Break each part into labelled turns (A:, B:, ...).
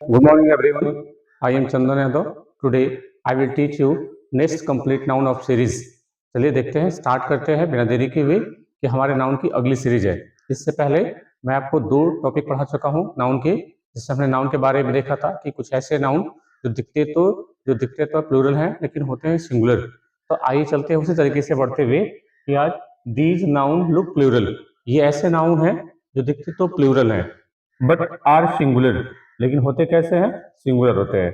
A: Good morning, everyone. I am Chandan Yadav. Today, I will teach you next complete noun of series. चलिए देखते हैं, start करते हैं बिना देरी के हुए कि हमारे नाउन की अगली सीरीज है। इससे पहले मैं आपको 2 टॉपिक पढ़ा चुका हूँ नाउन के, जिससे हमने नाउन के बारे में देखा था कि कुछ ऐसे नाउन जो दिखते तो प्लूरल हैं लेकिन होते हैं सिंगुलर। तो आइए चलते हैं उसी तरीके से बढ़ते हुए कि आज दीज नाउन लुक प्लूरल, ये ऐसे नाउन हैं जो दिखते तो प्लूरल हैं बट आर सिंगुलर, लेकिन होते कैसे हैं, सिंगुलर होते हैं।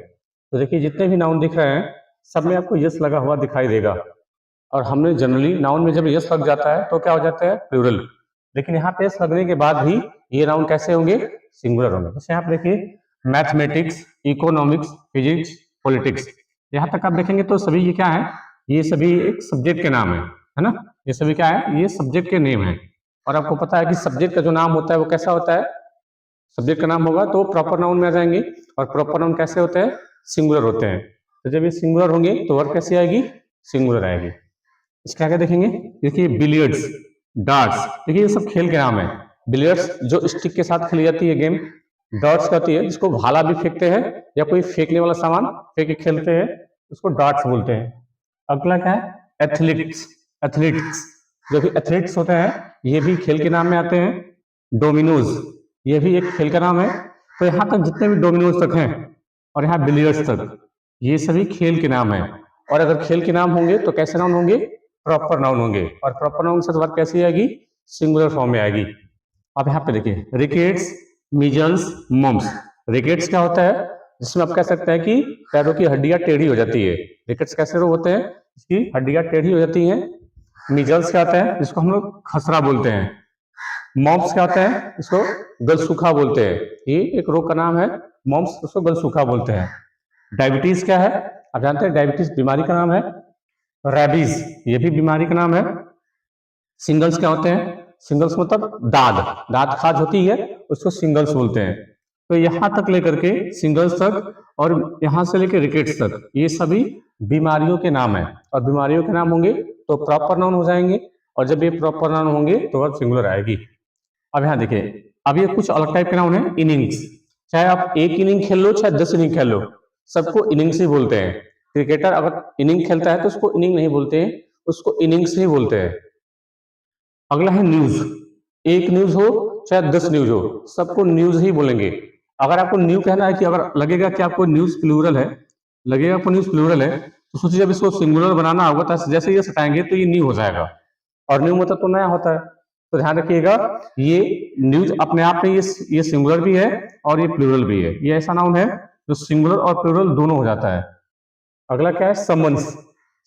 A: तो देखिए जितने भी नाउन दिख रहे हैं सब में आपको यस लगा हुआ दिखाई देगा, और हमने जनरली नाउन में जब यस लग जाता है तो क्या हो जाता है, प्लूरल। लेकिन यहाँ पे यस लगने के बाद भी ये नाउन कैसे होंगे, सिंगुलर होंगे। जैसे यहाँ पे देखिए मैथमेटिक्स, इकोनॉमिक्स, फिजिक्स, पॉलिटिक्स, यहाँ तक आप देखेंगे तो सभी ये क्या है, ये सभी एक सब्जेक्ट के नाम है ना। ये सभी क्या है, ये सब्जेक्ट के नेम है। और आपको पता है कि सब्जेक्ट का जो नाम होता है वो कैसा होता है, सब्जेक्ट का नाम होगा तो प्रॉपर नाउन में आ जाएंगे। और प्रॉपर नाउन कैसे होते हैं, सिंगुलर होते हैं। तो जब ये सिंगुलर होंगे तो वर्ब कैसी आएगी, सिंगुलर आएगी। इसका क्या देखेंगे, देखिए बिलियर्ड्स, डार्ट्स, देखिए ये सब खेल के नाम है। बिलियर्ड्स जो स्टिक के साथ खेली जाती है गेम, डार्ट्स का होती है जिसको भाला भी फेंकते हैं या कोई फेंकने वाला सामान फेंक के खेलते हैं, उसको डार्ट्स बोलते हैं। अगला क्या है, एथलीट्स, एथलीट्स जो भी एथलीट्स होते हैं ये भी खेल के नाम में आते हैं। डोमिनोज, ये भी एक खेल का नाम है। तो यहाँ तक जितने भी डोमिनोज तक हैं और यहाँ बिलियर्ड्स तक, ये सभी खेल के नाम है। और अगर खेल के नाम होंगे तो कैसे नाउन होंगे, प्रॉपर नाउन होंगे। और प्रॉपर नाउन से वर्ब कैसी आएगी, सिंगुलर फॉर्म में आएगी। अब यहाँ पे देखिए रिकेट्स, मीजल्स, मम्स। रिकेट्स क्या होता है, जिसमें आप कह सकते हैं कि पैरों की हड्डियां टेढ़ी हो जाती है। रिकेट्स कैसे रोग होते हैं, इसकी हड्डियां टेढ़ी हो जाती हैं। मीजल्स क्या होता है, जिसको हम लोग खसरा बोलते हैं। मॉम्स क्या होता है, इसको गलसूखा बोलते हैं। ये एक रोग का नाम है, मॉम्स, उसको गलसूखा बोलते हैं। डायबिटीज क्या है, आप जानते हैं डायबिटीज बीमारी का नाम है। रेबीज, ये भी बीमारी का नाम है। सिंगल्स क्या होते हैं, सिंगल्स मतलब दाद खाज होती है, उसको सिंगल्स बोलते हैं। तो यहां तक लेकर के सिंगल्स तक और यहां से लेकर रिकेट्स तक ये सभी बीमारियों के नाम है। और बीमारियों के नाम होंगे तो प्रॉपर नाउन हो जाएंगे, और जब ये प्रॉपर नाउन होंगे तो वर्ब सिंगुलर आएगी। अब यहाँ देखिए, अब ये कुछ अलग टाइप के नाउन है। इनिंग्स, चाहे आप एक इनिंग खेल लो चाहे 10 इनिंग खेल लो, सबको इनिंग्स ही बोलते हैं। क्रिकेटर अगर इनिंग खेलता है तो उसको इनिंग नहीं बोलते हैं, उसको इनिंग्स ही बोलते हैं। अगला है न्यूज, एक न्यूज हो चाहे 10 न्यूज हो, सबको न्यूज ही बोलेंगे। अगर आपको न्यू कहना है कि अगर लगेगा कि आपको न्यूज प्लूरल है, लगेगा आपको न्यूज प्लूरल है, तो सोचिए जब इसको सिंगुलर बनाना होगा तो जैसे ये सटाएंगे तो ये न्यू हो जाएगा, और न्यू मतलब तो नया होता है। तो ध्यान रखिएगा, ये न्यूज अपने आप में ये सिंगुलर भी है और ये प्लूरल भी है। ये ऐसा नाउन है जो सिंगुलर और प्लूरल दोनों हो जाता है। अगला क्या है, समन्स।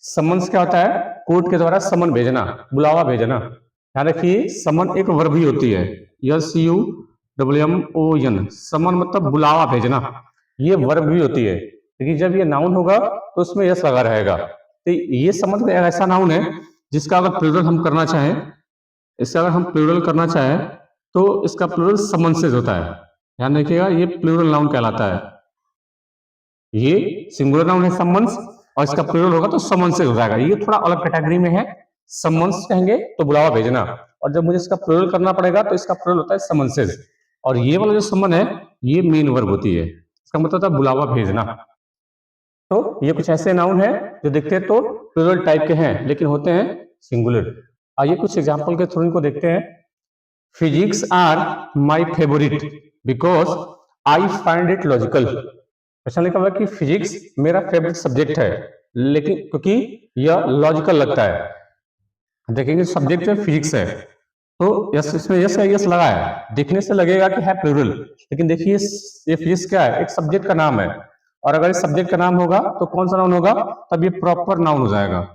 A: समन्स क्या होता है, कोर्ट के द्वारा समन भेजना, बुलावा भेजना। ध्यान रखिए, समन एक वर्ब ही होती है, SUMMON। समन मतलब बुलावा भेजना, ये वर्ब भी होती है। लेकिन जब ये नाउन होगा तो उसमें यस लगा रहेगा। तो ये समन ऐसा नाउन है जिसका अगर प्लूरल हम करना चाहें, इसका अगर हम प्लूरल करना चाहें तो इसका प्लूरल समन्सेज होता है। ध्यान रखिएगा, ये प्लूरल नाउन कहलाता है। ये सिंगुलर नाउन है समन्स, और इसका प्लूरल होगा तो समन्सेज हो जाएगा। ये थोड़ा अलग कैटेगरी में है। समन्स कहेंगे तो बुलावा भेजना, और जब मुझे इसका प्लूरल करना पड़ेगा तो इसका प्लूरल होता है समन्सेज। और ये वाला जो समन है ये मेन वर्ब होती है, इसका मतलब होता है बुलावा भेजना। तो ये कुछ ऐसे नाउन है जो दिखते तो प्लूरल टाइप के हैं लेकिन होते हैं सिंगुलर। आइए कुछ एग्जांपल के थ्रू इनको देखते हैं। Physics are my favourite because I find it logical. Question लिखा हुआ है कि फिजिक्स मेरा फेवरेट सब्जेक्ट है, लेकिन क्योंकि यह लॉजिकल लगता है। देखेंगे सब्जेक्ट जो फिजिक्स है तो यस, इसमें यस है, यस लगा है, देखने से लगेगा कि है प्लूरल, लेकिन देखिए ये फिजिक्स क्या है, एक सब्जेक्ट का नाम है। और अगर इस सब्जेक्ट का नाम होगा तो कौन सा नाउन होगा, तब ये प्रॉपर नाउन हो जाएगा।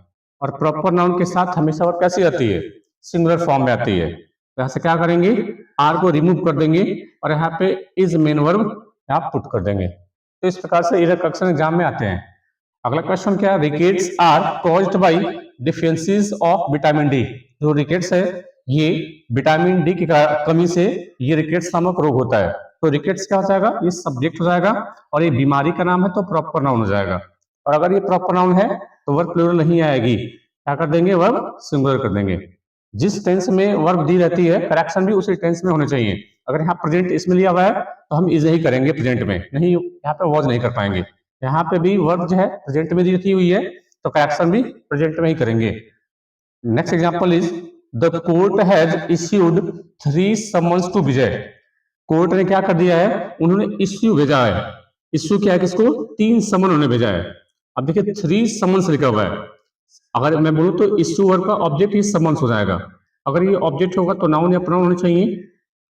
A: और प्रॉपर नाउन के साथ हमेशा वर्ब कैसी आती है, सिंगुलर फॉर्म में आती है। यहाँ से क्या करेंगे, आर को रिमूव कर देंगे और यहाँ पे इज मेन वर्ब आप पुट कर देंगे। तो इस प्रकार से ये क्वेश्चन एग्जाम में आते हैं। अगला क्वेश्चन क्या है, rickets are caused by deficiencies of vitamin D. जो रिकेट्स है ये विटामिन डी की कमी से ये रिकेट्स नामक रोग होता है। तो रिकेट्स क्या हो जाएगा, ये सब्जेक्ट हो जाएगा, और ये बीमारी का नाम है तो प्रॉपर नाउन हो जाएगा। और अगर ये प्रॉपर नाउन है तो वर्ब प्लूरल नहीं आएगी, क्या कर देंगे, वर्ब सिंगुलर कर देंगे। जिस टेंस में वर्ब दी रहती है करेक्शन भी उसी टेंस में होने चाहिए। अगर यहाँ प्रेजेंट इसमें लिया हुआ है तो हम इज ही करेंगे प्रेजेंट में, नहीं यहाँ पे वॉज नहीं कर पाएंगे। यहाँ पे भी वर्ब जो है प्रेजेंट में दी हुई है, तो करेक्शन भी प्रेजेंट में ही करेंगे। Next example is the court has issued 3 summons to Vijay. Court ने क्या कर दिया है, उन्होंने इश्यू भेजा है। इश्यू क्या है, किसको? 3 समन उन्होंने भेजा है। अब देखिए 3 समन्स लिखा हुआ है। अगर मैं बोलूं तो इश्यू वर्ब का ऑब्जेक्ट ही समन्स हो जाएगा। अगर ये ऑब्जेक्ट होगा तो नाउन या प्रोनाउन होने चाहिए।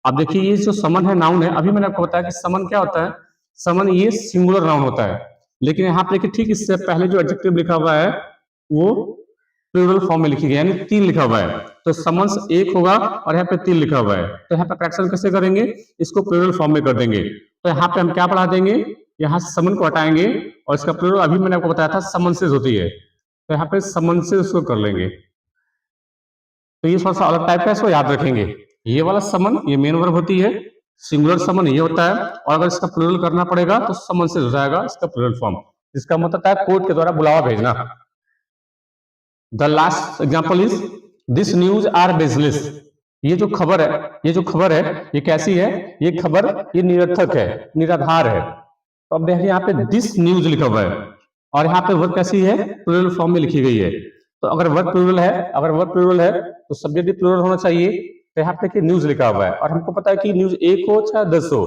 A: अब देखिए ये जो समन है नाउन है, अभी मैंने आपको बताया कि समन क्या होता है, समन ये सिंगुलर नाउन होता है। लेकिन यहाँ पे देखिए ठीक इससे पहले जो एडजेक्टिव लिखा हुआ है वो प्लूरल फॉर्म में लिखी गई, यानी 3 लिखा हुआ है, तो समन्स 1 होगा और यहाँ पे 3 लिखा हुआ है। तो यहाँ पे करेक्शन कैसे करेंगे, इसको प्लूरल फॉर्म में कर देंगे। तो यहाँ पे हम क्या पढ़ा देंगे, यहाँ समन को हटाएंगे और इसका प्लूरल अभी मैंने आपको बताया था समन्सेस होती है, तो यहाँ पे समन्सेस को कर लेंगे। तो ये थोड़ा सा अलग टाइप का, इसको याद रखेंगे। ये वाला समन ये मेन वर्ब होती है, सिंगुलर समन ये होता है, और अगर इसका प्लूरल करना पड़ेगा तो समन्सेस हो जाएगा इसका प्लूरल फॉर्म। इसका मतलब है कोर्ट के द्वारा बुलावा भेजना। The last example is this news are baseless. ये जो खबर है ये कैसी है, ये खबर ये निरर्थक है, निराधार है। तो अब देखिए यहाँ पे दिस न्यूज लिखा हुआ है और यहाँ पे वर्ब कैसी है, प्लूरल फॉर्म में लिखी गई है। तो अगर वर्ब प्लूरल है तो सब्जेक्ट भी प्लूरल होना चाहिए। तो यहाँ पे न्यूज लिखा हुआ है और हमको पता है कि न्यूज 1 हो चाहे 10 हो,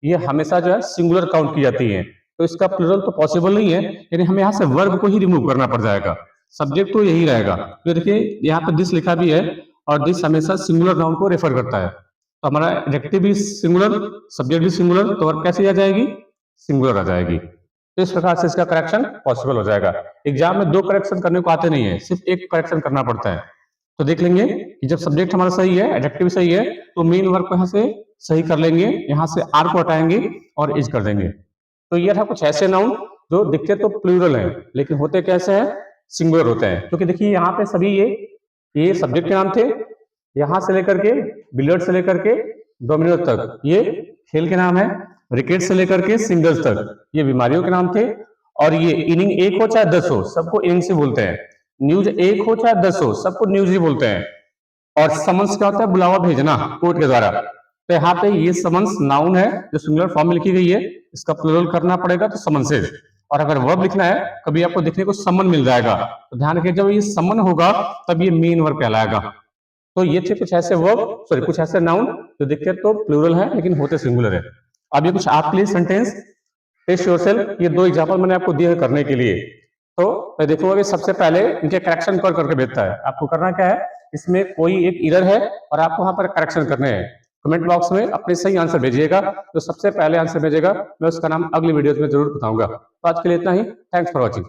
A: ये हमेशा जो है सिंगुलर काउंट की जाती है, तो इसका प्लूरल तो पॉसिबल नहीं है, यानी हमें यहाँ से वर्ब को ही रिमूव करना पड़ जाएगा। सब्जेक्ट तो यही रहेगा। तो देखिए यहाँ पे दिस लिखा भी है और दिस हमेशा सिंगुलर नाउन को रेफर करता है, तो हमारा एडजेक्टिव भी सिंगुलर, सब्जेक्ट भी सिंगुलर, तो वर्ब कैसी आ जाएगी, सिंगुलर आ जाएगी। तो इस प्रकार से इसका करेक्शन पॉसिबल हो जाएगा। एग्जाम में 2 करेक्शन करने को आते नहीं है, सिर्फ 1 करेक्शन करना पड़ता है। तो देख लेंगे कि जब सब्जेक्ट हमारा सही है, एडजेक्टिव सही है, तो मेन वर्ब को यहाँ से सही कर लेंगे, यहाँ से आर को हटाएंगे और इज कर देंगे। तो ये था कुछ ऐसे नाउन जो दिखते तो प्लूरल है लेकिन होते कैसे हैं, सिंगुलर होते हैं। क्योंकि देखिए यहाँ पे सभी ये सब्जेक्ट के नाम थे, यहाँ से लेकर के बिलियर्ड से लेकर के डोमिनो तक ये खेल के नाम है, विकेट से लेकर के सिंगल्स तक ये बीमारियों के नाम थे, और ये इनिंग 1 हो चाहे 10 हो सबको इनिंग से बोलते हैं, न्यूज 1 हो चाहे 10 हो सबको न्यूज ही बोलते हैं। और समन्स क्या होता है, बुलावा भेजना कोर्ट के द्वारा। तो यहाँ पे ये समन्स नाउन है जो सिंगुलर फॉर्म में लिखी गई है, इसका प्लूरल करना पड़ेगा तो समन्सेस। और अगर वर्ब लिखना है कभी आपको देखने को समन मिल जाएगा, तो ध्यान रखिए जब ये समन होगा तब ये मेन वर्ब कहलाएगा। तो ये थे कुछ ऐसे वर्ब, सॉरी कुछ ऐसे नाउन जो दिखते तो प्लूरल है लेकिन होते सिंगुलर है। अब ये कुछ आपके लिए सेंटेंस टेस्ट योरसेल्फ, ये 2 एग्जांपल मैंने आपको दिए करने के लिए। तो मैं देखूंगा कि सबसे पहले इनके करेक्शन कर करके भेजता है। आपको करना क्या है, इसमें कोई एक एरर है और आपको वहां पर करेक्शन करने हैं। कमेंट बॉक्स में अपने सही आंसर भेजिएगा, तो सबसे पहले आंसर भेजेगा मैं उसका नाम अगली वीडियोस में जरूर बताऊंगा। तो आज के लिए इतना ही, थैंक्स फॉर वॉचिंग।